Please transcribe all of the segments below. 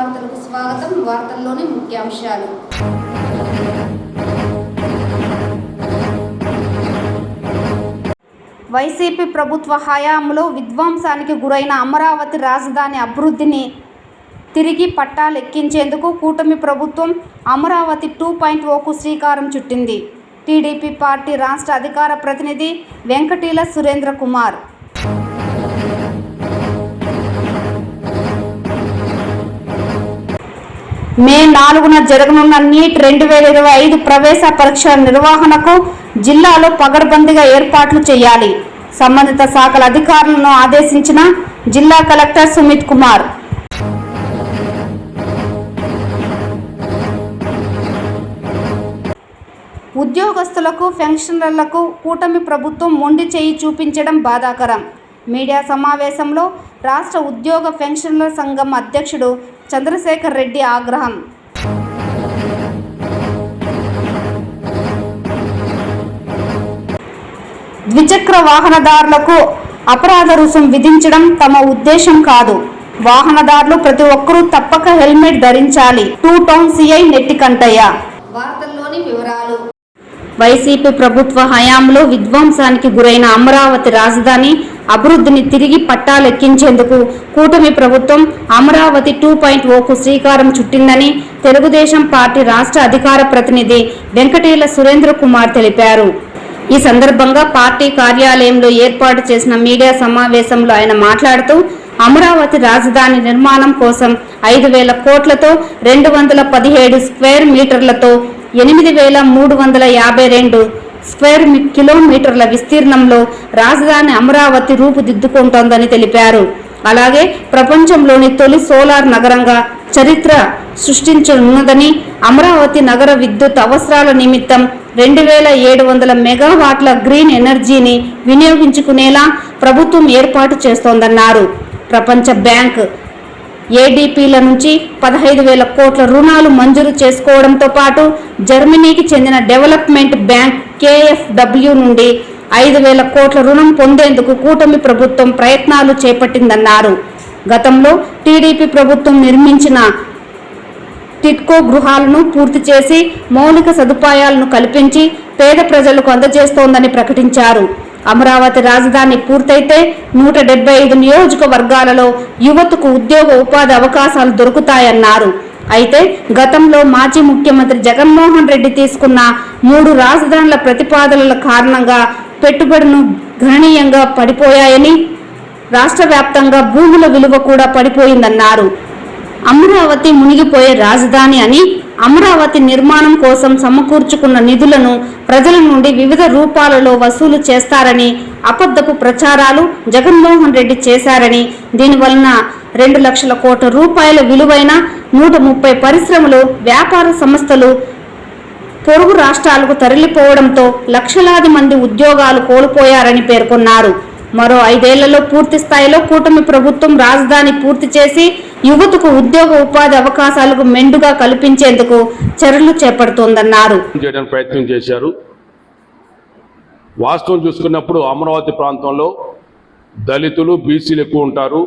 వార్తలకు స్వాగతం. వార్తల్లోని ముఖ్యాంశాలు. వైసీపీ ప్రభుత్వ హయాంలో విధ్వంసానికి గురైన అమరావతి రాజధాని అభివృద్ధిని తిరిగి పట్టాలెక్కించేందుకు కూటమి ప్రభుత్వం అమరావతి 2.0కు శ్రీకారం చుట్టింది. టీడీపీ పార్టీ రాష్ట్ర అధికార ప్రతినిధి వెంకటీల సురేంద్ర కుమార్. మే 4న జరగనున్న నీట్ 2025 ప్రవేశ పరీక్షల నిర్వహణకు జిల్లాలో పగడ్బందీగా ఏర్పాట్లు చేయాలి. సంబంధిత శాఖల అధికారులను ఆదేశించిన జిల్లా కలెక్టర్ సుమిత్ కుమార్. ఉద్యోగస్తులకు, పెన్షనర్లకు కూటమి ప్రభుత్వం మొండి చేయి చూపించడం బాధాకరం. మీడియా సమావేశంలో రాష్ట్ర ఉద్యోగ పెన్షనర్ల సంఘం అధ్యక్షుడు చంద్రశేఖర్ రెడ్డి ఆగ్రహం. ద్విచక్ర వాహనదారులకు అపరాధ రుసుం విధించడం తమ ఉద్దేశం కాదు. వాహనదారులు ప్రతి ఒక్కరూ తప్పక హెల్మెట్ ధరించాలి. 2 టౌన్ సిఐ నెట్టికంటయ్య. వార్తల్లోని వివరాలు. వైసీపీ ప్రభుత్వ హయాంలో విధ్వంసానికి గురైన అమరావతి రాజధాని అభివృద్ధిని తిరిగి పట్టాలెక్కించేందుకు కూటమి ప్రభుత్వం అమరావతి 2.0కు శ్రీకారం చుట్టిందని తెలుగుదేశం పార్టీ రాష్ట్ర అధికార ప్రతినిధి వెంకటీల సురేంద్ర కుమార్ తెలిపారు. ఈ సందర్భంగా పార్టీ కార్యాలయంలో ఏర్పాటు చేసిన మీడియా సమావేశంలో ఆయన మాట్లాడుతూ అమరావతి రాజధాని నిర్మాణం కోసం 5,000 కోట్లతో 217 స్క్వేర్ మీటర్లతో 8,352 స్క్వేర్ కిలోమీటర్ల విస్తీర్ణంలో రాజధాని అమరావతి రూపుదిద్దుకుంటోందని తెలిపారు. అలాగే ప్రపంచంలోని తొలి సోలార్ నగరంగా చరిత్ర సృష్టించనున్నదని, అమరావతి నగర విద్యుత్ అవసరాల నిమిత్తం 2,700 మెగావాట్ల గ్రీన్ ఎనర్జీని వినియోగించుకునేలా ప్రభుత్వం ఏర్పాటు చేస్తోందన్నారు. ప్రపంచ బ్యాంక్ ఏడీపీల నుంచి 15,000 కోట్ల రుణాలు మంజూరు చేసుకోవడంతో పాటు జర్మనీకి చెందిన డెవలప్మెంట్ బ్యాంక్ KfW నుండి 5,000 కోట్ల రుణం పొందేందుకు కూటమి ప్రభుత్వం ప్రయత్నాలు చేపట్టిందన్నారు. గతంలో టీడీపీ ప్రభుత్వం నిర్మించిన టిట్కో గృహాలను పూర్తి చేసి మౌలిక సదుపాయాలను కల్పించి పేద ప్రజలకు అందజేస్తోందని ప్రకటించారు. అమరావతి రాజధాని పూర్తయితే 175 నియోజకవర్గాలలో యువతకు ఉద్యోగ ఉపాధి అవకాశాలు దొరుకుతాయన్నారు. అయితే గతంలో మాజీ ముఖ్యమంత్రి జగన్మోహన్ రెడ్డి తీసుకున్న 3 రాజధానుల ప్రతిపాదనల కారణంగా పెట్టుబడులు గణనీయంగా పడిపోయాయని, రాష్ట్ర వ్యాప్తంగా భూముల విలువ కూడా పడిపోయిందన్నారు. అమరావతి మునిగిపోయే రాజధాని అని, అమరావతి నిర్మాణం కోసం సమకూర్చుకున్న నిధులను ప్రజల నుండి వివిధ రూపాలలో వసూలు చేస్తారని అబద్ధపు ప్రచారాలు జగన్మోహన్ రెడ్డి చేశారని, దీనివలన 2 లక్షల కోట్ల రూపాయల విలువైన 130 పరిశ్రమలు, వ్యాపార సంస్థలు పొరుగు రాష్ట్రాలకు తరలిపోవడంతో లక్షలాది మంది ఉద్యోగాలు కోల్పోయారని పేర్కొన్నారు. మరో 5 ఏళ్లలో పూర్తి స్థాయిలో కూటమి ప్రభుత్వం రాజధాని పూర్తి చేసి యువతకు ఉద్యోగ ఉపాధి అవకాశాలకు మెండుగా కల్పించేందుకు చర్యలు చేపడుతోందన్నారు. ప్రయత్నం చేశారు. వాస్తవం చూసుకున్నప్పుడు అమరావతి ప్రాంతంలో దళితులు, బీసీలు ఎక్కువ ఉంటారు.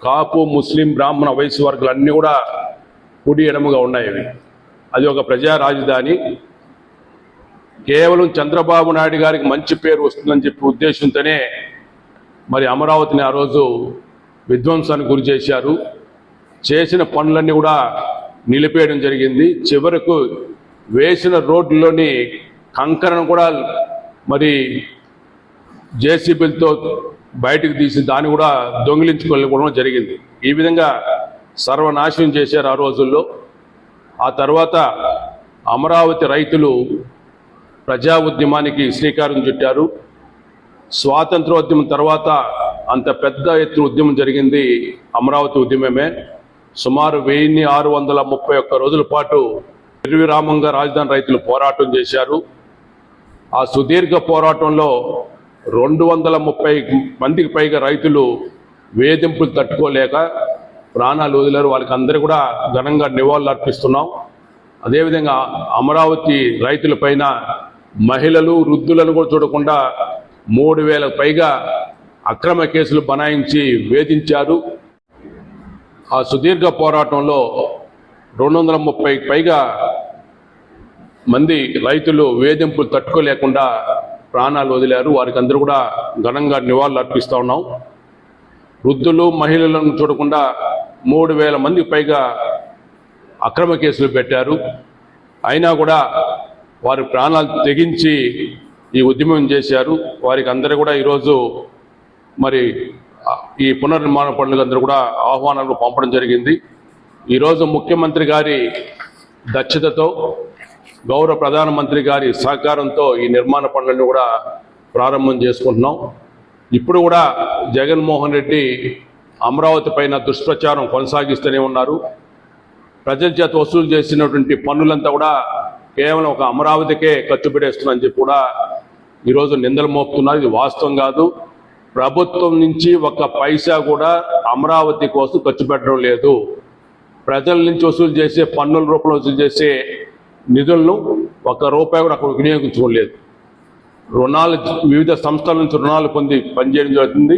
కాపు, ముస్లిం, బ్రాహ్మణ, వైశ్య వర్గాలు అన్నీ కూడా కుడి ఎడముగా ఉన్నాయి. అది ఒక ప్రజా రాజధాని. కేవలం చంద్రబాబు నాయుడు గారికి మంచి పేరు వస్తుందని చెప్పి ఉద్దేశంతోనే మరి అమరావతిని ఆ రోజు విధ్వంసానికి గురి చేశారు. చేసిన పనులన్నీ కూడా నిలిపేయడం జరిగింది. చివరకు వేసిన రోడ్లలోని కంకరను కూడా మరి జేసీబీలతో బయటకు తీసి దాన్ని కూడా దొంగిలించుకోవడం జరిగింది. ఈ విధంగా సర్వనాశనం చేశారు ఆ రోజుల్లో. ఆ తర్వాత అమరావతి రైతులు ప్రజా ఉద్యమానికి శ్రీకారం చుట్టారు. స్వాతంత్రోద్యమం తర్వాత అంత పెద్ద ఎత్తున ఉద్యమం జరిగింది అమరావతి ఉద్యమమే. సుమారు 1631 రోజుల పాటు నిర్విరామంగా రాజధాని రైతులు పోరాటం చేశారు. ఆ సుదీర్ఘ పోరాటంలో 230 మందికి పైగా రైతులు వేధింపులు తట్టుకోలేక ప్రాణాలు వదిలారు. వాళ్ళకి అందరూ కూడా ఘనంగా నివాళులు అర్పిస్తున్నాం. అదేవిధంగా అమరావతి రైతులపైన మహిళలు, వృద్ధులను కూడా చూడకుండా 3,000 పైగా అక్రమ కేసులు బనాయించి వేధించారు. ఆ సుదీర్ఘ పోరాటంలో 230 పైగా మంది రైతులు వేధింపులు తట్టుకోలేకుండా ప్రాణాలు వదిలారు. వారికి అందరూ కూడా ఘనంగా నివాళులు అర్పిస్తూ ఉన్నాం. వృద్ధులు మహిళలను చూడకుండా 3000 మంది పైగా అక్రమ కేసులు పెట్టారు. అయినా కూడా వారి ప్రాణాలు తెగించి ఈ ఉద్యమం చేశారు. వారికి అందరూ కూడా ఈరోజు మరి ఈ పునర్నిర్మాణ పనులందరూ కూడా ఆహ్వానాలు పంపడం జరిగింది. ఈరోజు ముఖ్యమంత్రి గారి దక్షతతో గౌరవ ప్రధానమంత్రి గారి సహకారంతో ఈ నిర్మాణ పనులను కూడా ప్రారంభం చేసుకుంటున్నాం. ఇప్పుడు కూడా జగన్మోహన్ రెడ్డి అమరావతి పైన దుష్ప్రచారం కొనసాగిస్తూనే ఉన్నారు. ప్రజల చేత వసూలు చేసినటువంటి పన్నులంతా కూడా కేవలం ఒక అమరావతికే ఖర్చు పెట్టేస్తున్నారని చెప్పి కూడా ఈరోజు నిందలు మోపుతున్నారు. ఇది వాస్తవం కాదు. ప్రభుత్వం నుంచి ఒక్క పైసా కూడా అమరావతి కోసం ఖర్చు పెట్టడం లేదు. ప్రజల నుంచి వసూలు చేసే పన్నుల రూపంలో వసూలు చేసే నిధులను ఒక్క రూపాయి కూడా అక్కడ వినియోగించుకోలేదు. రుణాలు వివిధ సంస్థల నుంచి రుణాలు పొంది పనిచేయడం జరుగుతుంది.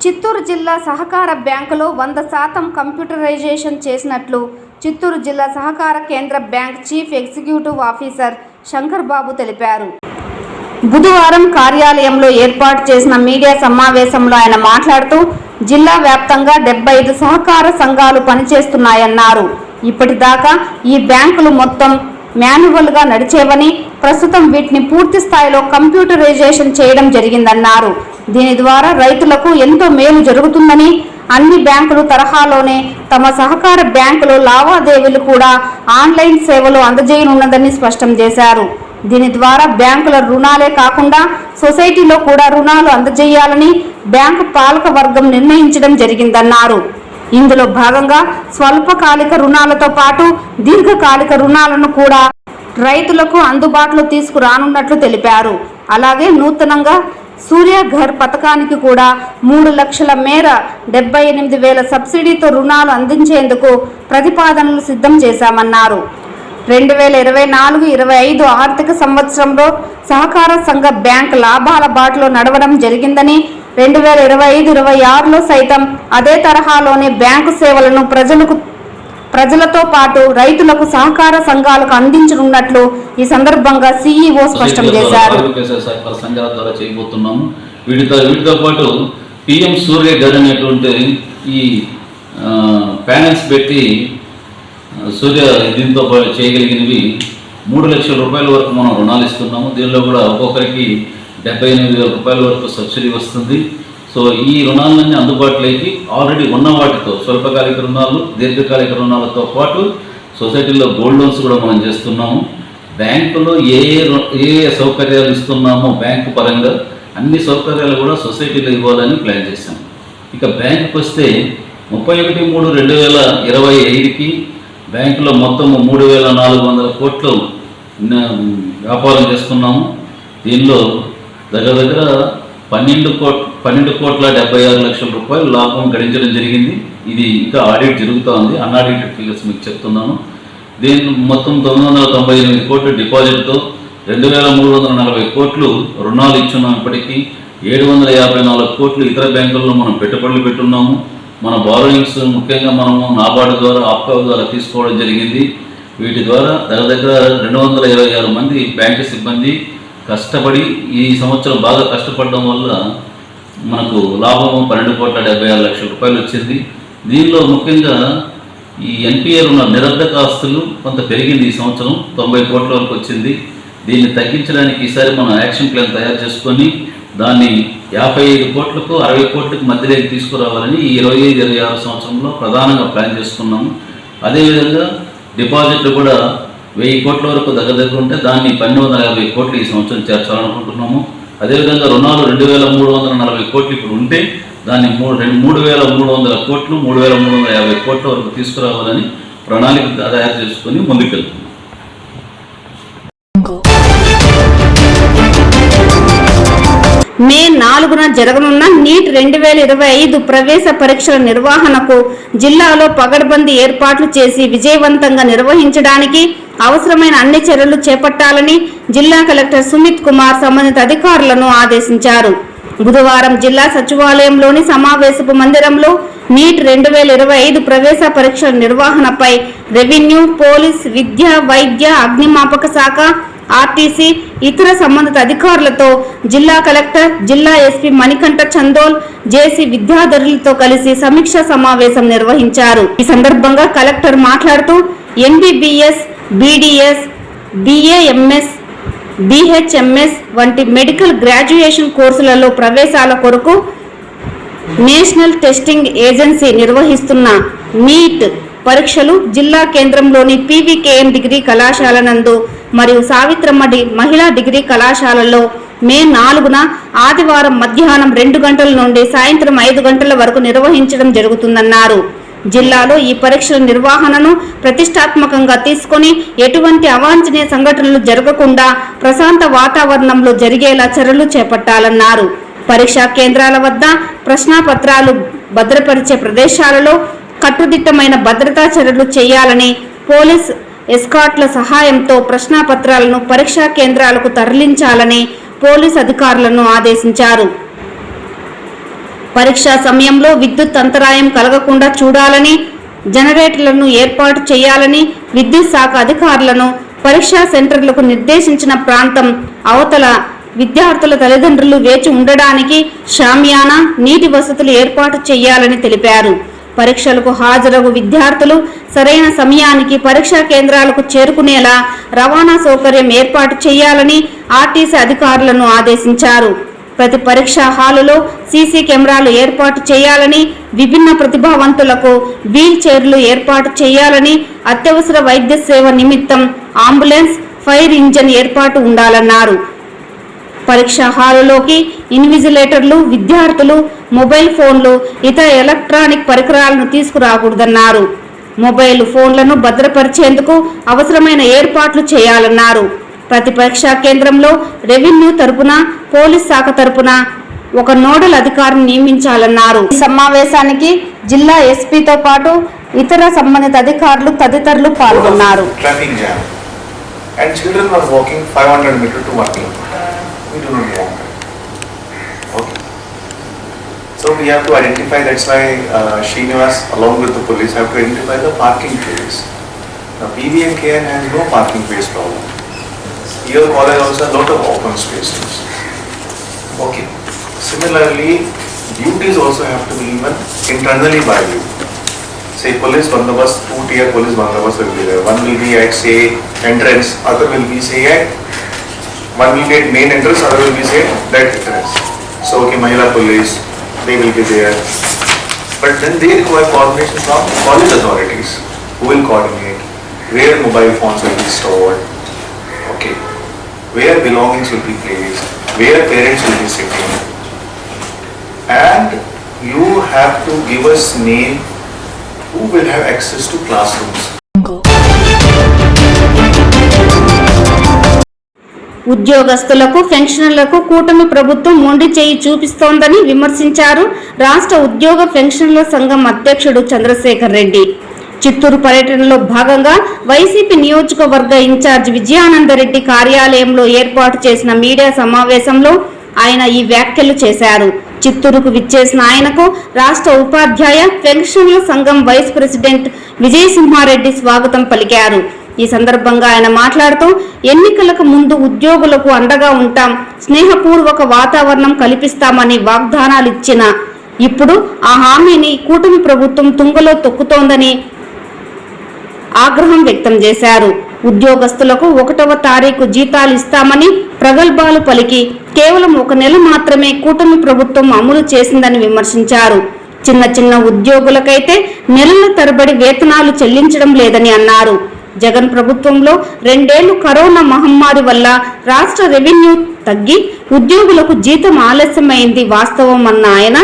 చిత్తూరు జిల్లా సహకార బ్యాంకులో 100% కంప్యూటరైజేషన్ చేసినట్లు చిత్తూరు జిల్లా సహకార కేంద్ర bank chief executive officer Shankar Babu తెలిపారు. బుధవారం కార్యాలయంలో ఏర్పాటు చేసిన మీడియా సమావేశంలో ఆయన మాట్లాడుతూ జిల్లా వ్యాప్తంగా 75 సహకార సంఘాలు పనిచేస్తున్నాయన్నారు. ఇప్పటిదాకా ఈ బ్యాంకులు మొత్తం మాన్యువల్గా నడిచేవని, ప్రస్తుతం వీటిని పూర్తి స్థాయిలో కంప్యూటరైజేషన్ చేయడం జరిగిందన్నారు. దీని ద్వారా రైతులకు ఎంతో మేలు జరుగుతుందని, అన్ని బ్యాంకులు తరహాలోనే తమ సహకార బ్యాంకులు లావాదేవీలు కూడా ఆన్లైన్ సేవలు అందజేయనున్నదని స్పష్టం చేశారు. దీని ద్వారా బ్యాంకుల రుణాలే కాకుండా సొసైటీలో కూడా రుణాలు అందజేయాలని బ్యాంకు పాలక వర్గం నిర్ణయించడం జరిగిందన్నారు. ఇందులో భాగంగా స్వల్పకాలిక రుణాలతో పాటు దీర్ఘకాలిక రుణాలను కూడా రైతులకు అందుబాటులో తీసుకురానున్నట్లు తెలిపారు. అలాగే నూతనంగా సూర్యఘర్ పథకానికి కూడా 3 లక్షల మేర 78,000 సబ్సిడీతో రుణాలు అందించేందుకు ప్రతిపాదనలు సిద్ధం చేశామన్నారు. 2024-25 ఆర్థిక సంవత్సరంలో సహకార సంఘ బ్యాంక్ లాభాల బాటలో నడవడం జరిగిందని, 2025-26లో సైతం అదే తరహాలోనే బ్యాంకు సేవలను ప్రజలతో పాటు రైతులకు సహకార సంఘాలకు అందించనున్నట్లు ఈ సందర్భంగా సీఈఓ స్పష్టం చేశారు. వీటితో పాటు పిఎం సూర్య ఘర్ అనేటువంటి ఈ ప్యానెల్స్ పెట్టి సూర్య దీంతో చేయగలిగినవి 3 లక్షల రూపాయల వరకు మనం రుణాలు ఇస్తున్నాము. దీనిలో కూడా ఒక్కొక్కరికి 78,000 రూపాయల వరకు సబ్సిడీ వస్తుంది. సో ఈ రుణాలన్నీ అందుబాటులోకి ఆల్రెడీ ఉన్న వాటితో స్వల్పకాలిక రుణాలు, దీర్ఘకాలిక రుణాలతో పాటు సొసైటీలో గోల్డ్ లోన్స్ కూడా మనం చేస్తున్నాము. బ్యాంకులో ఏ సౌకర్యాలు ఇస్తున్నామో బ్యాంకు పరంగా అన్ని సౌకర్యాలు కూడా సొసైటీలో ఇవ్వాలని ప్లాన్ చేశాం. ఇక బ్యాంకుకి వస్తే 31/3/2025కి బ్యాంకులో మొత్తం 3,400 కోట్లు వ్యాపారం చేస్తున్నాము. దీనిలో దగ్గర 12,76,00,000 రూపాయలు లాభం గడించడం జరిగింది. ఇది ఇంకా ఆడిట్ జరుగుతూ ఉంది. అన్ఆడిటెడ్ ఫిగర్స్ మీకు చెప్తున్నాను. దీని మొత్తం 998 కోట్లు డిపాజిట్తో 2,340 కోట్లు రుణాలు ఇచ్చున్నాం. ఇప్పటికీ 754 కోట్లు ఇతర బ్యాంకుల్లో మనం పెట్టుబడులు పెట్టున్నాము. మన బారోయింగ్స్ ముఖ్యంగా మనము నాబార్డు ద్వారా, ఆప్కా ద్వారా తీసుకోవడం జరిగింది. వీటి ద్వారా దగ్గర 226 మంది బ్యాంకు సిబ్బంది కష్టపడి ఈ సంవత్సరం బాగా కష్టపడడం వల్ల మనకు లాభము 12,76,00,000 రూపాయలు వచ్చింది. దీనిలో ముఖ్యంగా ఈ ఎన్పిఏలు ఉన్న నిరర్ధక ఆస్తులు కొంత పెరిగింది. ఈ సంవత్సరం 90 కోట్ల వరకు వచ్చింది. దీన్ని తగ్గించడానికి ఈసారి మనం యాక్షన్ ప్లాన్ తయారు చేసుకొని దాన్ని 55 కోట్లకు 60 కోట్లకు మధ్యలోకి తీసుకురావాలని ఈ 25-26 సంవత్సరంలో ప్రధానంగా ప్లాన్ చేసుకున్నాము. అదేవిధంగా డిపాజిట్లు కూడా 1000 కోట్ల వరకు దగ్గర ఉంటే దాన్ని 1,250 కోట్లు ఈ సంవత్సరం చేర్చాలనుకుంటున్నాము. అదేవిధంగా రుణాలు 2,340 కోట్లు ఇప్పుడు ఉంటే దాన్ని 3,300 కోట్లు 3,350 కోట్ల వరకు తీసుకురావాలని ప్రణాళిక తయారు చేసుకొని ముందుకెళ్తున్నాం. మే 4న జరగనున్న నీట్ 2025 ప్రవేశ పరీక్షల నిర్వహణకు జిల్లాలో పగడ్బందీ ఏర్పాట్లు చేసి విజయవంతంగా నిర్వహించడానికి అవసరమైన అన్ని చర్యలు చేపట్టాలని జిల్లా కలెక్టర్ సుమిత్ కుమార్ సంబంధిత అధికారులను ఆదేశించారు. బుధవారం జిల్లా సచివాలయంలోని సమావేశపు మందిరంలో నీట్ 2025 ప్రవేశ పరీక్షల నిర్వహణపై రెవెన్యూ, పోలీస్, విద్య, వైద్య, అగ్నిమాపక శాఖ, ఆర్టీసీ, ఇతర సంబంధిత అధికారులతో జిల్లా కలెక్టర్, జిల్లా ఎస్పీ మణికంఠ చందోల్, జేసీ విద్యార్థులతో కలిసి సమీక్షా సమావేశం నిర్వహించారు. ఈ సందర్భంగా కలెక్టర్ మాట్లాడుతూ ఎంబీబీఎస్, బీడీఎస్, బీఏఎంఎస్, బీహెచ్ఎంఎస్ వంటి మెడికల్ గ్రాడ్యుయేషన్ కోర్సులలో ప్రవేశాల కొరకు నేషనల్ టెస్టింగ్ ఏజెన్సీ నిర్వహిస్తున్న నీట్ పరీక్షలు జిల్లా కేంద్రంలోని పీవీకేఎం డిగ్రీ కళాశాల నందు మరియు సావిత్రమ్మ మహిళా డిగ్రీ కళాశాలలో మే 4న ఆదివారం మధ్యాహ్నం 2 గంటల నుండి సాయంత్రం 5 గంటల వరకు నిర్వహించడం జరుగుతుందన్నారు. జిల్లాలో ఈ పరీక్షల నిర్వహణను ప్రతిష్టాత్మకంగా తీసుకొని ఎటువంటి అవాంఛనీయ సంఘటనలు జరగకుండా ప్రశాంత వాతావరణంలో జరిగేలా చర్యలు చేపట్టాలన్నారు. పరీక్షా కేంద్రాల వద్ద ప్రశ్నాపత్రాలు భద్రపరిచే ప్రదేశాలలో కట్టుదిట్టమైన భద్రతా చర్యలు చేయాలని, పోలీస్ ఎస్కాట్ల సహాయంతో ప్రశ్నాపత్రాలను పరీక్షా కేంద్రాలకు తరలించాలని పోలీస్ అధికారులను ఆదేశించారు. పరీక్షా సమయంలో విద్యుత్ అంతరాయం కలగకుండా చూడాలని, జనరేటర్లను ఏర్పాటు చేయాలని విద్యుత్ శాఖ అధికారులను పరీక్షా సెంటర్లకు నిర్దేశించిన ప్రాంతం అవతల విద్యార్థుల తల్లిదండ్రులు వేచి ఉండడానికి షామియానా, నీటి వసతులు ఏర్పాటు చేయాలని తెలిపారు. పరీక్షలకు హాజరగు విద్యార్థులు సరైన సమయానికి పరీక్షా కేంద్రాలకు చేరుకునేలా రవాణా సౌకర్యం ఏర్పాటు చేయాలని ఆర్టీసీ అధికారులను ఆదేశించారు. ప్రతి పరీక్షా హాలులో సీసీ కెమెరాలు ఏర్పాటు చేయాలని, విభిన్న ప్రతిభావంతులకు వీల్ చైర్లు ఏర్పాటు చేయాలని, అత్యవసర వైద్య సేవ నిమిత్తం అంబులెన్స్, ఫైర్ ఇంజన్ ఏర్పాటు ఉండాలన్నారు. పరీక్షా హాలులోకి ఇన్విజిలేటర్లు, విద్యార్థులు మొబైల్ ఫోన్లు, ఇతర ఎలక్ట్రానిక్ పరికరాలను తీసుకురాకూడదన్నారు. మొబైల్ ఫోన్లను భద్రపరిచేందుకు అవసరమైన ఏర్పాట్లు చేయాలన్నారు. ప్రతి పరీక్షా కేంద్రంలో రెవెన్యూ తరపున, పోలీస్ శాఖ తరపున ఒక నోడల్ అధికారిని నియమించాలన్నారు. ఈ సమావేశానికి జిల్లా ఎస్పీతో పాటు ఇతర సంబంధిత అధికారులు తదితరులు పాల్గొన్నారు. And children are walking 500 meters to 1 kilometer. We do not want that. Okay. So we have to identify, that's why Srinivas along with the police have to identify the parking place. Now PVMKN has no parking place problem. Your college also has a lot of open spaces. Okay. Similarly, duties also have to be even internally by you. Say police bandobast, 2-tier police bandobast will be there. One will be at say entrance, other will be say at one will be at main entrance, other will be say that entrance. So okay, Mahila police, they will be there. But then they require coordination from college authorities who will coordinate where mobile phones will be stored, okay, where belongings will be placed, where parents will be sitting, and you have to give us name who will have access to classrooms. ఉద్యోగస్తులకు, పెన్షనర్లకు కూటమి ప్రభుత్వం మొండి చేయి చూపిస్తోందని విమర్శించారు రాష్ట్ర ఉద్యోగ పెన్షనర్ల సంఘం అధ్యక్షుడు చంద్రశేఖర్ రెడ్డి. చిత్తూరు పర్యటనలో భాగంగా వైసీపీ నియోజకవర్గ ఇన్ఛార్జ్ విజయానందరెడ్డి కార్యాలయంలో ఏర్పాటు చేసిన మీడియా సమావేశంలో ఆయన ఈ వ్యాఖ్యలు చేశారు. చిత్తూరుకు విచ్చేసిన ఆయనకు రాష్ట్ర ఉపాధ్యాయ పెన్షనర్ల సంఘం వైస్ ప్రెసిడెంట్ విజయసింహారెడ్డి స్వాగతం పలికారు. ఈ సందర్భంగా ఆయన మాట్లాడుతూ ఎన్నికలకు ముందు ఉద్యోగులకు అండగా ఉంటాం, స్నేహపూర్వక వాతావరణం కల్పిస్తామని వాగ్దానాలు ఇచ్చిన ఇప్పుడు ఆ హామీని కూటమి ప్రభుత్వం తుంగలో తొక్కుతోందని ఆగ్రహం వ్యక్తం చేశారు. ఉద్యోగస్తులకు 1వ తారీఖు జీతాలు ఇస్తామని ప్రగల్భాలు పలికి కేవలం 1 నెల మాత్రమే కూటమి ప్రభుత్వం అమలు చేసిందని విమర్శించారు. చిన్న ఉద్యోగులకైతే నెలల తరబడి వేతనాలు చెల్లించడం లేదని అన్నారు. జగన్ ప్రభుత్వంలో 2 ఏళ్లు కరోనా మహమ్మారి వల్ల రాష్ట్ర రెవెన్యూ తగ్గి ఉద్యోగులకు జీతం ఆలస్యమైంది వాస్తవం అన్న ఆయన,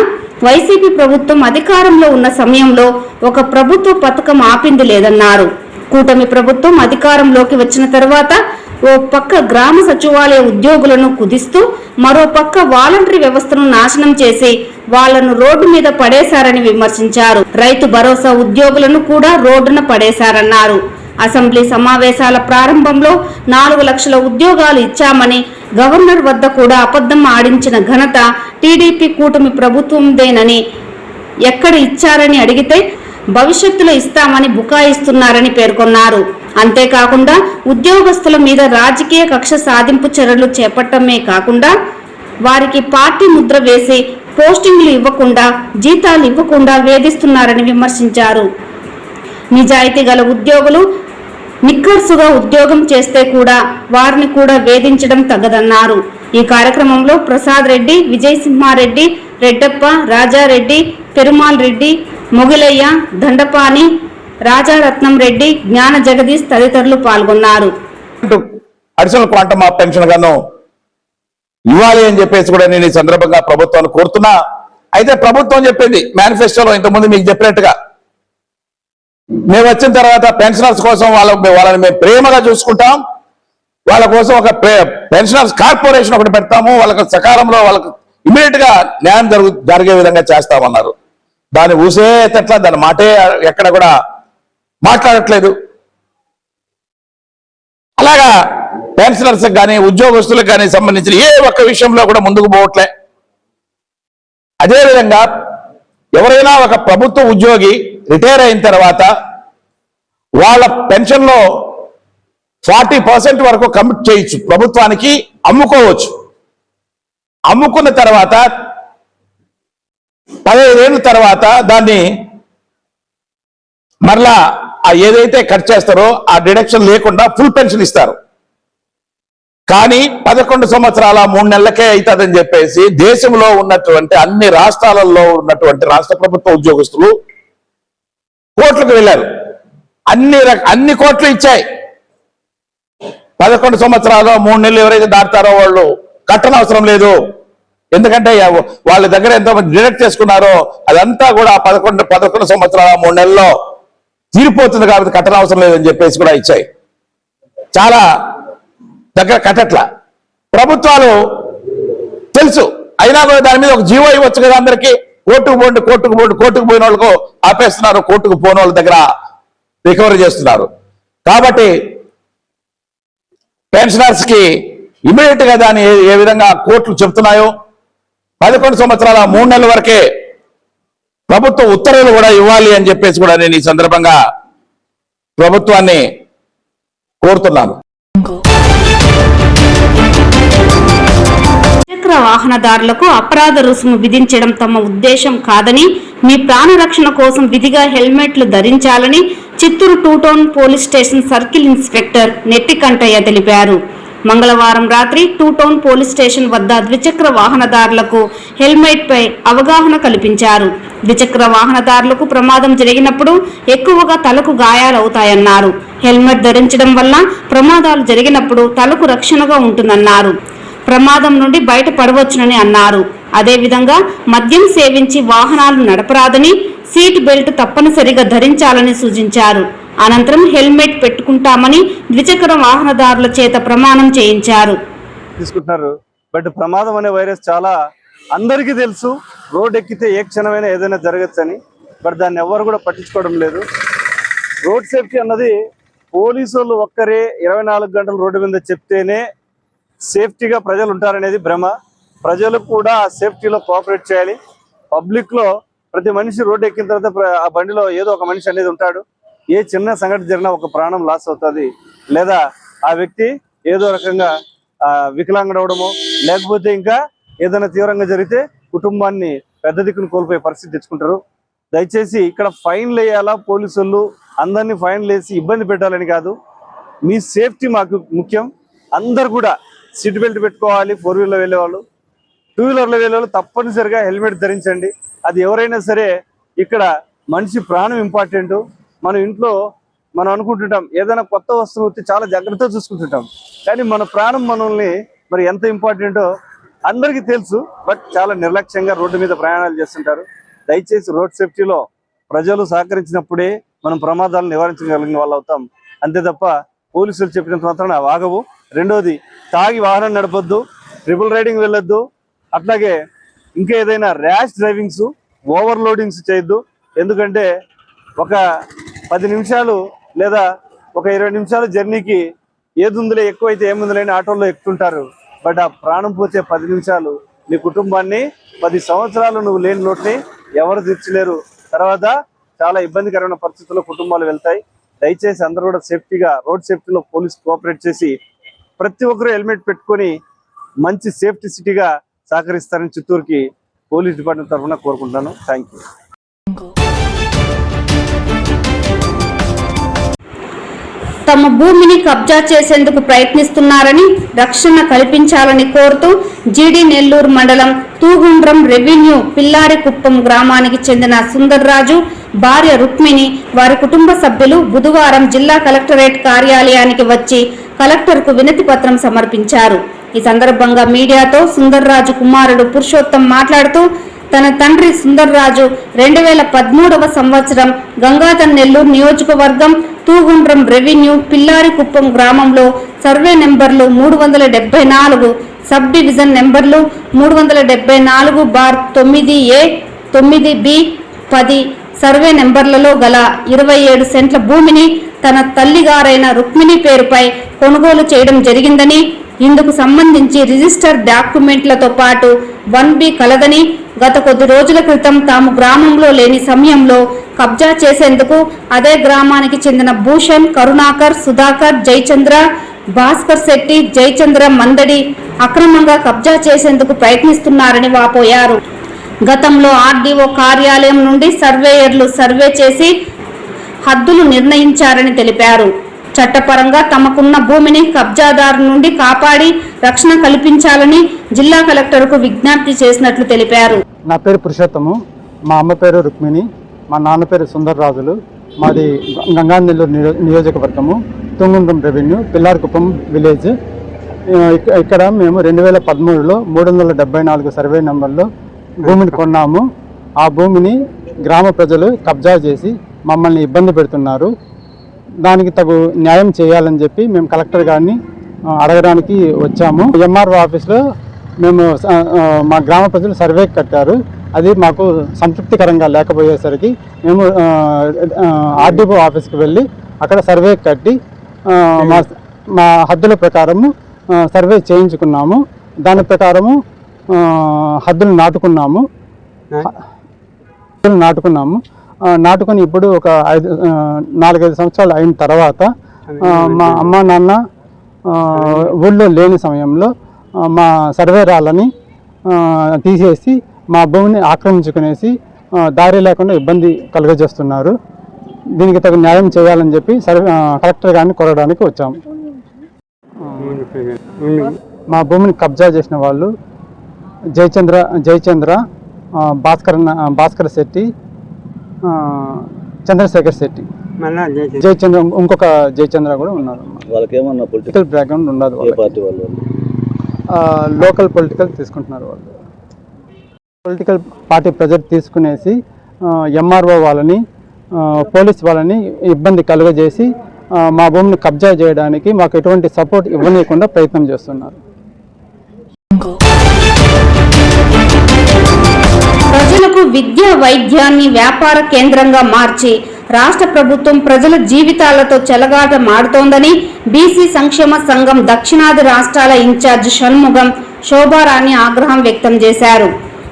వైసీపీ ప్రభుత్వం అధికారంలో ఉన్న సమయంలో ఒక ప్రభుత్వ పథకం ఆపింది లేదన్నారు. కూటమి ప్రభుత్వం అధికారంలోకి వచ్చిన తర్వాత ఓ పక్క గ్రామ సచివాలయ ఉద్యోగులను కుదిస్తూ మరో పక్క వాలంటరీ వ్యవస్థను నాశనం చేసి వాళ్లను రోడ్డు మీద పడేశారని విమర్శించారు. రైతు భరోసా ఉద్యోగులను కూడా రోడ్డున పడేశారన్నారు. అసెంబ్లీ సమావేశాల ప్రారంభంలో 4 లక్షల ఉద్యోగాలు ఇచ్చామని గవర్నర్ వద్ద కూడా అబద్ధం ఆడించిన ఘనత టీడీపీ కూటమి ప్రభుత్వందేనని, ఎక్కడ ఇచ్చారని అడిగితే భవిష్యత్తులో ఇస్తామని బుకాయిస్తున్నారని పేర్కొన్నారు. అంతేకాకుండా ఉద్యోగస్తుల మీద రాజకీయ కక్ష సాధింపు చర్యలు చేపట్టమే కాకుండా వారికి పార్టీ ముద్ర వేసి పోస్టింగ్లు ఇవ్వకుండా, జీతాలు ఇవ్వకుండా వేధిస్తున్నారని విమర్శించారు. నిజాయితీ గల ఉద్యోగులు నిక్కర్సుగా ఉద్యోగం చేస్తే కూడా వారిని కూడా వేధించడం తగదన్నారు. ఈ కార్యక్రమంలో ప్రసాద్ రెడ్డి, విజయసింహారెడ్డి, రెడ్డప్ప, రాజారెడ్డి, పెరుమాల్ రెడ్డి, మొగిలయ్య, దండపాని, రాజారత్నం రెడ్డి, జ్ఞాన జగదీష్ తదితరులు పాల్గొన్నారు. అడిషనల్ క్వాంటమ్ ఆఫ్ పెన్షన్ గాను ఇవ్వాలి అని చెప్పేసి కూడా నేను ఈ సందర్భంగా ప్రభుత్వాన్ని కోరుతున్నా. అయితే ప్రభుత్వం చెప్పింది మేనిఫెస్టోలో ఇంతకుముందు మీకు చెప్పినట్టుగా, మేము వచ్చిన తర్వాత పెన్షనర్స్ కోసం వాళ్ళని మేము ప్రేమగా చూసుకుంటాం, వాళ్ళ కోసం ఒక పెన్షనర్స్ కార్పొరేషన్ ఒకటి పెడతాము, వాళ్ళకి సకాలంలో వాళ్ళకి ఇమీడియట్ గా న్యాయం జరిగే విధంగా చేస్తామన్నారు. దాన్ని ఊసేటట్లా దాని మాటే ఎక్కడ కూడా మాట్లాడట్లేదు. అలాగా పెన్షనర్స్ కానీ ఉద్యోగస్తులకు కానీ సంబంధించిన ఏ ఒక్క విషయంలో కూడా ముందుకు పోవట్లే. అదేవిధంగా ఎవరైనా ఒక ప్రభుత్వ ఉద్యోగి రిటైర్ అయిన తర్వాత వాళ్ళ పెన్షన్లో 40% వరకు కమిట్ చేయొచ్చు, ప్రభుత్వానికి అమ్ముకోవచ్చు. అమ్ముకున్న తర్వాత 15 ఏళ్ళ తర్వాత దాన్ని మరలా ఏదైతే కట్ చేస్తారో ఆ డిడక్షన్ లేకుండా ఫుల్ పెన్షన్ ఇస్తారు. కానీ 11 సంవత్సరాల 3 నెలలకే అవుతుందని చెప్పేసి దేశంలో ఉన్నటువంటి అన్ని రాష్ట్రాలలో ఉన్నటువంటి రాష్ట్ర ప్రభుత్వ ఉద్యోగస్తులు కోర్టులకు వెళ్ళారు. అన్ని కోర్టులు ఇచ్చాయి. 11 సంవత్సరాలు 3 నెలలు ఎవరైతే దాటుతారో వాళ్ళు కట్టనవసరం లేదు, ఎందుకంటే వాళ్ళ దగ్గర ఎంతో డిడక్ట్ చేసుకున్నారో అదంతా కూడా 11 సంవత్సరాల 3 నెలల్లో తీరిపోతుంది కాబట్టి కట్టనవసరం లేదని చెప్పేసి కూడా ఇచ్చాయి. చాలా దగ్గర కట్టట్ల ప్రభుత్వాలు తెలుసు, అయినా కూడా దాని మీద ఒక జీవో ఇవ్వచ్చు కదా అందరికీ. కోర్టుకు పోయిన వాళ్ళకు ఆపేస్తున్నారు, కోర్టుకు పోయిన వాళ్ళ దగ్గర రికవరీ చేస్తున్నారు. కాబట్టి పెన్షనర్స్ కి ఇమీడియట్ గా దాన్ని ఏ విధంగా కోర్టులు చెబుతున్నాయో 11 సంవత్సరాల 3 నెలల వరకే ప్రభుత్వ ఉత్తర్వులు కూడా ఇవ్వాలి అని చెప్పేసి కూడా నేను ఈ సందర్భంగా ప్రభుత్వాన్ని కోరుతున్నాను. ద్విచక్ర వాహనదారులకు అపరాధ రుసుము విధించడం తమ ఉద్దేశం కాదని, మీ ప్రాణ రక్షణ కోసం విధిగా హెల్మెట్లు ధరించాలని Chittoor 2 town police station circle inspector Nettikantaiah తెలిపారు. మంగళవారం రాత్రి 2 టౌన్ పోలీస్ స్టేషన్ వద్ద ద్విచక్ర వాహనదారులకు హెల్మెట్ పై అవగాహన కల్పించారు. ద్విచక్ర వాహనదారులకు ప్రమాదం జరిగినప్పుడు ఎక్కువగా తలకు గాయాలవుతాయన్నారు. హెల్మెట్ ధరించడం వల్ల ప్రమాదాలు జరిగినప్పుడు తలకు రక్షణగా ఉంటుందన్నారు. ప్రమాదం నుండి బయటపడవచ్చునని అన్నారు. అదేవిధంగా మద్యం సేవించి వాహనాలు నడపరాదని, సీట్ బెల్ట్ తప్పనిసరిగా ధరించాలని సూచించారు. అనంతరం హెల్మెట్ పెట్టుకుంటామని ద్విచక్ర వాహనదారుల చేత ప్రమాణం చేయించారు. తీసుకుంటున్నారు. బట్ ప్రమాదం అనే వైరస్ చాలా అందరికీ తెలుసు. రోడ్ ఎక్కితే ఏ క్షణమైనా ఏదైనా జరగచ్చని, బట్ దాన్ని ఎవరు కూడా పట్టించుకోవడం లేదు. రోడ్ సేఫ్టీ అన్నది పోలీసు వాళ్ళు ఒక్కరే 24 గంటలు రోడ్డు మీద చెప్తేనే సేఫ్టీగా ప్రజలు ఉంటారనేది భ్రమ. ప్రజలు కూడా ఆ సేఫ్టీలో కోఆపరేట్ చేయాలి. పబ్లిక్లో ప్రతి మనిషి రోడ్డు ఎక్కిన తర్వాత ఆ బండిలో ఏదో ఒక మనిషి అనేది ఉంటాడు. ఏ చిన్న సంఘటన జరిగినా ఒక ప్రాణం లాస్ అవుతుంది, లేదా ఆ వ్యక్తి ఏదో రకంగా వికలాంగుడు అవడమో, లేకపోతే ఇంకా ఏదైనా తీవ్రంగా జరిగితే కుటుంబాన్ని పెద్ద దిక్కును కోల్పోయే పరిస్థితి తెచ్చుకుంటారు. దయచేసి ఇక్కడ ఫైన్లు వేయాలా, పోలీసు వాళ్ళు అందరినీ ఫైన్లు వేసి ఇబ్బంది పెట్టాలని కాదు. మీ సేఫ్టీ మాకు ముఖ్యం. అందరు కూడా సీట్ బెల్ట్ పెట్టుకోవాలి. 4 వీలర్లో వెళ్ళేవాళ్ళు, 2 వీలర్లో వెళ్ళేవాళ్ళు తప్పనిసరిగా హెల్మెట్ ధరించండి. అది ఎవరైనా సరే, ఇక్కడ మనిషి ప్రాణం ఇంపార్టెంట్. మన ఇంట్లో మనం అనుకుంటుంటాం ఏదైనా కొత్త వస్తువు వచ్చి చాలా జాగ్రత్తగా చూసుకుంటుంటాం, కానీ మన ప్రాణం మనల్ని మరి ఎంత ఇంపార్టెంటో అందరికీ తెలుసు. బట్ చాలా నిర్లక్ష్యంగా రోడ్డు మీద ప్రయాణాలు చేస్తుంటారు. దయచేసి రోడ్ సేఫ్టీలో ప్రజలు సహకరించినప్పుడే మనం ప్రమాదాలను నివారించగలిగిన వాళ్ళు అవుతాం. అంతే తప్ప పోలీసులు చెప్పినంత మాత్రాన ఆగవు. రెండోది, తాగి వాహనం నడపొద్దు, ట్రిపుల్ రైడింగ్ వెళ్ళొద్దు, అట్లాగే ఇంకా ఏదైనా ర్యాష్ డ్రైవింగ్స్, ఓవర్లోడింగ్స్ చేయొద్దు. ఎందుకంటే ఒక 10 నిమిషాలు లేదా ఒక 20 నిమిషాల జర్నీకి ఏదుందులే ఎక్కువైతే ఏముందులేని ఆటోలో ఎక్కుతుంటారు. బట్ ఆ ప్రాణం పోతే 10 నిమిషాలు నీ కుటుంబాన్ని 10 సంవత్సరాలు నువ్వు లేని లోటుని ఎవరు తీర్చలేరు. తర్వాత చాలా ఇబ్బందికరమైన పరిస్థితుల్లో కుటుంబాలు వెళ్తాయి. దయచేసి అందరూ కూడా సేఫ్టీగా రోడ్ సేఫ్టీలో పోలీస్ కోఆపరేట్ చేసి ప్రతి ఒక్కరూ హెల్మెట్ పెట్టుకొని మంచి సేఫ్టీ సిటీగా సహకరిస్తారని చిత్తూరుకి పోలీస్ డిపార్ట్మెంట్ తరఫున కోరుకుంటాను. Thank you. తమ భూమిని కబ్జా చేసేందుకు ప్రయత్నిస్తున్నారని రక్షణ కల్పించాలని కోరుతూ జీడి నెల్లూరు మండలం తూగుండ్రం రెవెన్యూ పిల్లారికుప్పం గ్రామానికి చెందిన సుందర్రాజు భార్య రుక్మిణి వారి కుటుంబ సభ్యులు బుధవారం జిల్లా కలెక్టరేట్ కార్యాలయానికి వచ్చి కలెక్టర్కు వినతి పత్రం సమర్పించారు. ఈ సందర్భంగా మీడియాతో సుందర్రాజు కుమారుడు పురుషోత్తం మాట్లాడుతూ తన తండ్రి సుందర్రాజు 2013వ సంవత్సరం గంగాధర్ నెల్లూరు నియోజకవర్గం తూగుండ్రం రెవెన్యూ పిల్లారికుప్పం గ్రామంలో సర్వే నెంబర్లు 374, సబ్ డివిజన్ నెంబర్లు 374/9A, 9B, 10 సర్వే నెంబర్లలో గల 27 సెంట్ల భూమిని తన తల్లిగారైన రుక్మిణి పేరుపై కొనుగోలు చేయడం జరిగిందని, ఇందుకు సంబంధించి రిజిస్టర్ డాక్యుమెంట్లతో పాటు 1B కలదని, గత కొద్ది రోజుల క్రితం తాము గ్రామంలో లేని సమయంలో కబ్జా చేసేందుకు అదే గ్రామానికి చెందిన భూషణ్, కరుణాకర్, సుధాకర్, జయచంద్ర, భాస్కర్ శెట్టి, జయచంద్ర మందడి అక్రమంగా కబ్జా చేసేందుకు ప్రయత్నిస్తున్నారని వాపోయారు. గతంలో ఆర్డీఓ కార్యాలయం నుండి సర్వేయర్లు సర్వే చేసి హద్దులు నిర్ణయించారని తెలిపారు. చట్టపరంగా తమకున్న భూమిని కబ్జాదారు నుండి కాపాడి రక్షణ కల్పించాలని జిల్లా కలెక్టర్కు విజ్ఞప్తి చేసినట్లు తెలిపారు. నా పేరు పురుషోత్తము, మా అమ్మ పేరు రుక్మిణి, మా నాన్న పేరు సుందర్రాజులు. మాది గంగానెల్లూరు నియోజకవర్గము, తుంగుండ్రం రెవెన్యూ పిల్లారికుప్పం విలేజ్. ఇక్కడ మేము 2013లో 374 సర్వే నెంబర్లో భూమిని కొన్నాము. ఆ భూమిని గ్రామ ప్రజలు కబ్జా చేసి మమ్మల్ని ఇబ్బంది పెడుతున్నారు. దానికి తగు న్యాయం చేయాలని చెప్పి మేము కలెక్టర్ గారిని అడగడానికి వచ్చాము. ఎంఆర్ఓ ఆఫీస్లో మేము మా గ్రామ ప్రజలు సర్వే కట్టారు. అది మాకు సంతృప్తికరంగా లేకపోయేసరికి మేము ఆర్డీఓ ఆఫీస్కి వెళ్ళి అక్కడ సర్వే కట్టి మా హద్దుల ప్రకారము సర్వే చేయించుకున్నాము. దాని ప్రకారము హద్దులు నాటుకుని ఇప్పుడు ఒక 4-5 సంవత్సరాలు అయిన తర్వాత మా అమ్మ నాన్న ఊళ్ళో లేని సమయంలో మా సర్వేరాలని తీసేసి మా భూమిని ఆక్రమించుకునేసి దారి లేకుండా ఇబ్బంది కలుగజేస్తున్నారు. దీనికి తగు న్యాయం చేయాలని చెప్పి కలెక్టర్ గారిని కోరడానికి వచ్చాము. మా భూమిని కబ్జా చేసిన వాళ్ళు జయచంద్ర, భాస్కర్ శెట్టి, చంద్రశేఖర్ శెట్టి, జయచంద్ర, ఇంకొక జయచంద్ర కూడా ఉన్నారు. వాళ్ళకి ఏమన్నా పొలిటికల్ బ్యాక్గ్రౌండ్ ఉండదు. లోకల్ పొలిటికల్ తీసుకుంటున్నారు. వాళ్ళు పొలిటికల్ పార్టీ ప్రెజర్ తీసుకునేసి ఎంఆర్ఓ వాళ్ళని, పోలీస్ వాళ్ళని ఇబ్బంది కలుగజేసి మా భూమిని కబ్జా చేయడానికి మాకు ఎటువంటి సపోర్ట్ ఇవ్వనీయకుండా ప్రయత్నం చేస్తున్నారు. ప్రజలకు విద్య, వైద్యాన్ని వ్యాపార కేంద్రంగా మార్చి రాష్ట్ర ప్రభుత్వం ప్రజల జీవితాలతో చెలగాట మాడుతోందని బీసీ సంక్షేమ సంఘం దక్షిణాది రాష్ట్రాల ఇన్ఛార్జ్ షణ్ముగం శోభారాణి ఆగ్రహం వ్యక్తం చేశారు.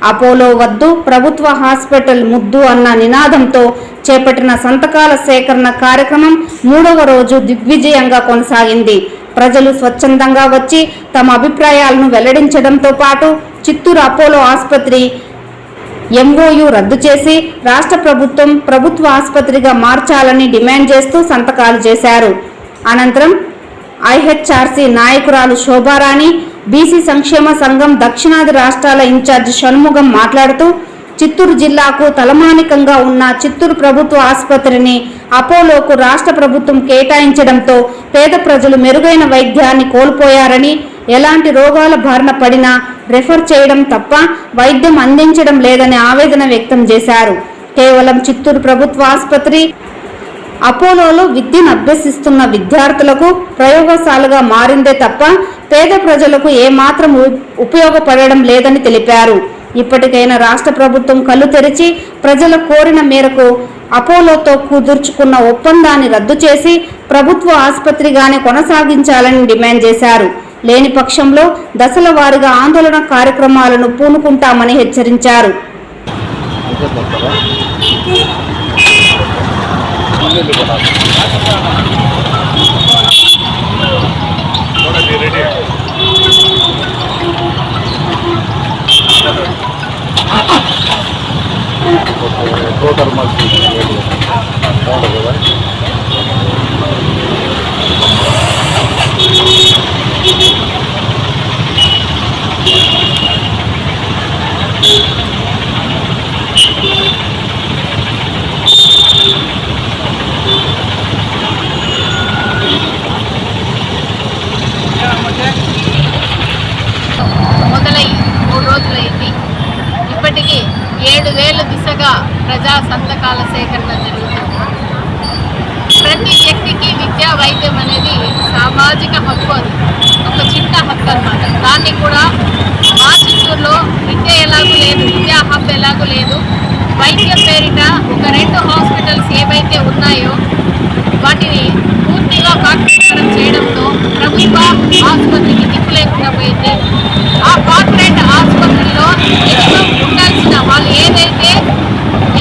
అపోలో వద్దు, ప్రభుత్వ హాస్పిటల్ ముద్దు అన్న నినాదంతో చేపట్టిన సంతకాల సేకరణ కార్యక్రమం 3వ రోజు దిగ్విజయంగా కొనసాగింది. ప్రజలు స్వచ్ఛందంగా వచ్చి తమ అభిప్రాయాలను వెల్లడించడంతో పాటు చిత్తూరు అపోలో ఆసుపత్రి ఎంఓయు రద్దు చేసి రాష్ట్ర ప్రభుత్వం ప్రభుత్వ ఆసుపత్రిగా మార్చాలని డిమాండ్ చేస్తూ సంతకాలు చేశారు. అనంతరం ఐహెచ్ఆర్సీ నాయకురాలు శోభారాణి, బీసీ సంక్షేమ సంఘం దక్షిణాది రాష్ట్రాల ఇన్ఛార్జ్ షణ్ముగం మాట్లాడుతూ చిత్తూరు జిల్లాకు తలమానికంగా ఉన్న చిత్తూరు ప్రభుత్వ ఆసుపత్రిని అపోలోకు రాష్ట్ర ప్రభుత్వం కేటాయించడంతో పేద ప్రజలు మెరుగైన వైద్యాన్ని కోల్పోయారని, ఎలాంటి రోగాల బారిన పడినా రెఫర్ చేయడం తప్ప వైద్యం అందించడం లేదని ఆవేదన వ్యక్తం చేశారు. కేవలం చిత్తూరు ప్రభుత్వ ఆసుపత్రి అపోలోలో విద్యను అభ్యసిస్తున్న విద్యార్థులకు ప్రయోగశాలగా మారిందే తప్ప పేద ప్రజలకు ఏమాత్రం ఉపయోగపడడం లేదని తెలిపారు. ఇప్పటికైనా రాష్ట్ర ప్రభుత్వం కళ్ళు తెరిచి ప్రజల కోరిన మేరకు అపోలోతో కుదుర్చుకున్న ఒప్పందాన్ని రద్దు చేసి ప్రభుత్వ ఆసుపత్రిగానే కొనసాగించాలని డిమాండ్ చేశారు. లేని పక్షంలో దశల వారీగా ఆందోళన కార్యక్రమాలను పూనుకుంటామని హెచ్చరించారు. మొదలై 3 రోజులైంది. ఇప్పటికీ 7,000 దిశగా ప్రజా సంతకాల సేకరణ జరుగుతుంది. ప్రతి వ్యక్తికి విద్యా వైద్యం అనేది సామాజిక హక్కు, అది ఒక చిన్న హక్కు అన్నమాట. దాన్ని కూడా మా చిత్తూరులో విద్య ఎలాగూ లేదు, విద్యా హబ్ ఎలాగూ లేదు. వైద్యం పేరిట ఒక 2 హాస్పిటల్స్ ఏవైతే ఉన్నాయో వాటిని పూర్తిగా కార్పొరేట్ చేయడంతో ప్రభుత్వ ఆసుపత్రికి దిక్కు లేకుండా పోయింది. ఆ కార్పొరేట్ ఆసుపత్రిలో ఉండాల్సిన వాళ్ళు ఏదైతే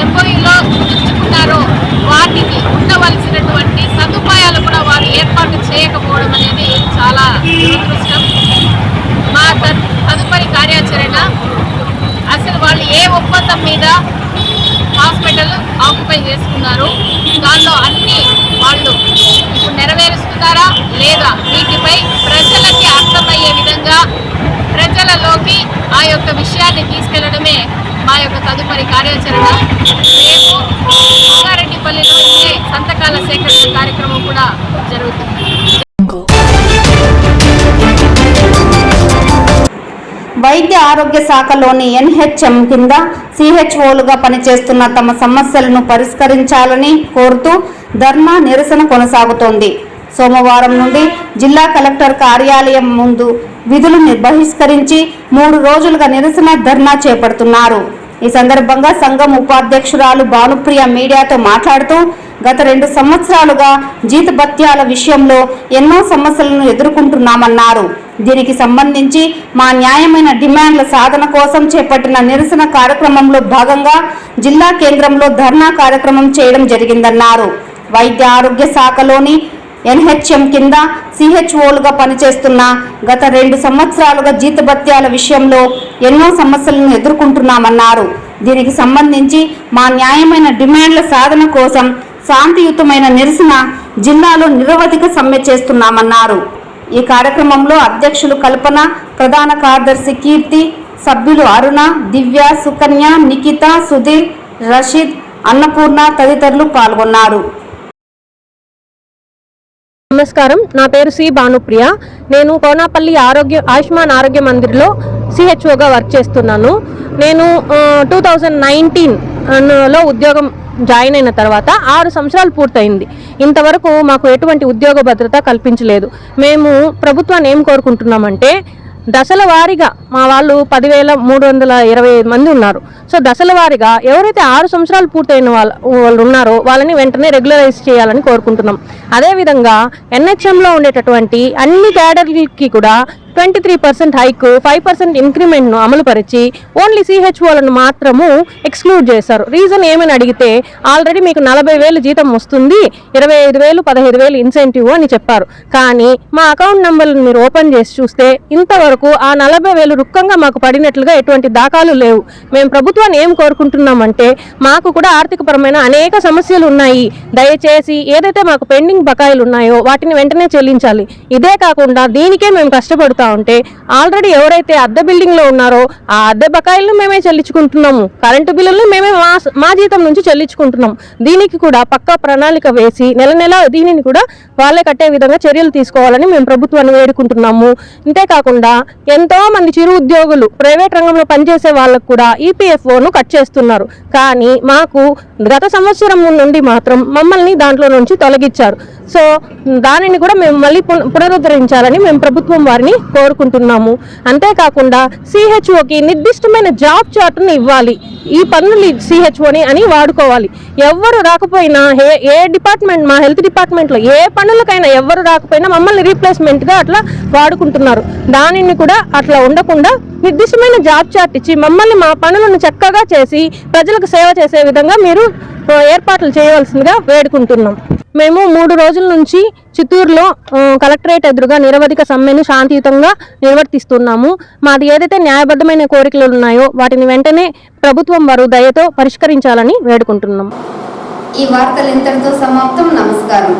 ఎంఓయూలో కుదుర్చుకున్నారో వాటికి ఉండవలసినటువంటి సదుపాయాలు కూడా వారు ఏర్పాటు చేయకపోవడం అనేది చాలా దురదృష్టం. మా తదుపరి కార్యాచరణ, అసలు వాళ్ళు ఏ ఒప్పందం మీద హాస్పిటల్ ఆక్యుపై చేసుకున్నారు, దానిలో అన్ని వాళ్ళు ఇప్పుడు నెరవేరుస్తున్నారా లేదా, వీటిపై ప్రజలకి అర్థమయ్యే విధంగా ప్రజలలోకి ఆ యొక్క విషయాన్ని తీసుకెళ్లడమే మా యొక్క తదుపరి కార్యాచరణ. రేపు రంగారెడ్డిపల్లిలో ఇదే సంతకాల సేకరణ కార్యక్రమం కూడా జరుగుతుంది. వైద్య ఆరోగ్య శాఖలోని ఎన్హెచ్ఎం కింద సిహెచ్ఓలుగా పనిచేస్తున్న తమ సమస్యలను పరిష్కరించాలని కోరుతూ ధర్నా నిరసన కొనసాగుతోంది. సోమవారం నుండి జిల్లా కలెక్టర్ కార్యాలయం ముందు విధులు బహిష్కరించి 3 రోజులుగా నిరసన ధర్నా చేపడుతున్నారు. ఈ సందర్భంగా సంఘం ఉపాధ్యక్షురాలు భానుప్రియ మీడియాతో మాట్లాడుతూ గత 2 సంవత్సరాలుగా జీతభత్యాల విషయంలో ఎన్నో సమస్యలను ఎదుర్కొంటున్నామన్నారు. దీనికి సంబంధించి మా న్యాయమైన డిమాండ్ల సాధన కోసం చేపట్టిన నిరసన కార్యక్రమంలో భాగంగా జిల్లా కేంద్రంలో ధర్నా కార్యక్రమం చేయడం జరిగిందన్నారు. వైద్య ఆరోగ్య శాఖలోని ఎన్హెచ్ఎం కింద సిహెచ్ఓలుగా పనిచేస్తున్న గత 2 సంవత్సరాలుగా జీతభత్యాల విషయంలో ఎన్నో సమస్యలను ఎదుర్కొంటున్నామన్నారు. దీనికి సంబంధించి మా న్యాయమైన డిమాండ్ల సాధన కోసం శాంతియుతమైన నిరసన జిల్లాలో నిరవధిక సమ్మె చేస్తున్నామన్నారు. ఈ కార్యక్రమంలో అధ్యక్షులు కల్పన, ప్రధాన కార్యదర్శి కీర్తి, సభ్యులు అరుణ, దివ్య, సుకన్య, నిఖిత, సుధీర్, రషీద్, అన్నపూర్ణ తదితరులు పాల్గొన్నారు. నమస్కారం, నా పేరు సి భానుప్రియ. నేను కోనాపల్లి ఆయుష్మాన్ ఆరోగ్య మందిర్లో సిహెచ్ఓగా వర్క్ చేస్తున్నాను. నేను 2019లో ఉద్యోగం జాయిన్ అయిన తర్వాత 6 సంవత్సరాలు పూర్తయింది. ఇంతవరకు మాకు ఎటువంటి ఉద్యోగ భద్రత కల్పించలేదు. మేము ప్రభుత్వాన్ని ఏం కోరుకుంటున్నామంటే, దశల వారీగా మా వాళ్ళు 10,325 మంది ఉన్నారు. సో దశల వారీగా ఎవరైతే 6 సంవత్సరాలు పూర్తయిన వాళ్ళు ఉన్నారో వాళ్ళని వెంటనే రెగ్యులరైజ్ చేయాలని కోరుకుంటున్నాం. అదేవిధంగా ఎన్హెచ్ఎంలో ఉండేటటువంటి అన్ని క్యాడర్లకి కూడా 23% హైక్, 5% ఇంక్రిమెంట్ను అమలుపరిచి ఓన్లీ సిహెచ్ఓలను మాత్రము ఎక్స్క్లూడ్ చేశారు. రీజన్ ఏమని అడిగితే, ఆల్రెడీ మీకు 40,000 జీతం వస్తుంది, 25,000, 15,000 ఇన్సెంటివ్ అని చెప్పారు. కానీ మా అకౌంట్ నెంబర్లను మీరు ఓపెన్ చేసి చూస్తే ఇంతవరకు ఆ 40,000 రుక్కంగా మాకు పడినట్లుగా ఎటువంటి దాఖలు లేవు. మేము ప్రభుత్వాన్ని ఏం కోరుకుంటున్నామంటే, మాకు కూడా ఆర్థికపరమైన అనేక సమస్యలు ఉన్నాయి. దయచేసి ఏదైతే మాకు పెండింగ్ బకాయిలు ఉన్నాయో వాటిని వెంటనే చెల్లించాలి. ఇదే కాకుండా దీనికే మేము కష్టపడుతాం ఉంటే, ఆల్రెడీ ఎవరైతే అద్దె బిల్డింగ్ లో ఉన్నారో ఆ అద్దె బకాయిలను మేమే చెల్లించుకుంటున్నాము, కరెంటు బిల్లులను మేమే మా జీతం నుంచి చెల్లించుకుంటున్నాం. దీనికి కూడా పక్కా ప్రణాళిక వేసి నెల దీనిని కూడా వాళ్ళే కట్టే విధంగా చర్యలు తీసుకోవాలని మేము ప్రభుత్వాన్ని వేడుకుంటున్నాము. ఇంతేకాకుండా ఎంతో మంది చిరు ఉద్యోగులు ప్రైవేట్ రంగంలో పనిచేసే వాళ్ళకు కూడా ఈపీఎఫ్ఓను కట్ చేస్తున్నారు. కానీ మాకు గత సంవత్సరం నుండి మాత్రం మమ్మల్ని దాంట్లో నుంచి తొలగించారు. సో దానిని కూడా మేము మళ్ళీ పునరుద్ధరించాలని మేము ప్రభుత్వం వారిని కోరుకుంటున్నాము. అంతేకాకుండా సిహెచ్ఓకి నిర్దిష్టమైన జాబ్ చార్ట్ని ఇవ్వాలి. ఈ పనులు సిహెచ్ఓని అని వాడుకోవాలి. ఎవరు రాకపోయినా ఏ డిపార్ట్మెంట్, మా హెల్త్ డిపార్ట్మెంట్లో ఏ పనులకైనా ఎవరు రాకపోయినా మమ్మల్ని రీప్లేస్మెంట్గా అట్లా వాడుకుంటున్నారు. దానిని కూడా అట్లా ఉండకుండా నిర్దిష్టమైన జాబ్ చార్ట్ ఇచ్చి మమ్మల్ని మా పనులను చక్కగా చేసి ప్రజలకు సేవ చేసే విధంగా మీరు ఏర్పాట్లు చేయవలసిందిగా వేడుకుంటున్నాం. మేము 3 రోజుల నుంచి చిత్తూరులో కలెక్టరేట్ ఎదురుగా నిరవధిక సమ్మెను శాంతియుతంగా నిర్వర్తిస్తున్నాము. మాది ఏదైతే న్యాయబద్ధమైన కోరికలు ఉన్నాయో వాటిని వెంటనే ప్రభుత్వం వారు దయతో పరిష్కరించాలని వేడుకుంటున్నాం. ఈ వార్తలు ఇంతటితో సమాప్తం. నమస్కారం.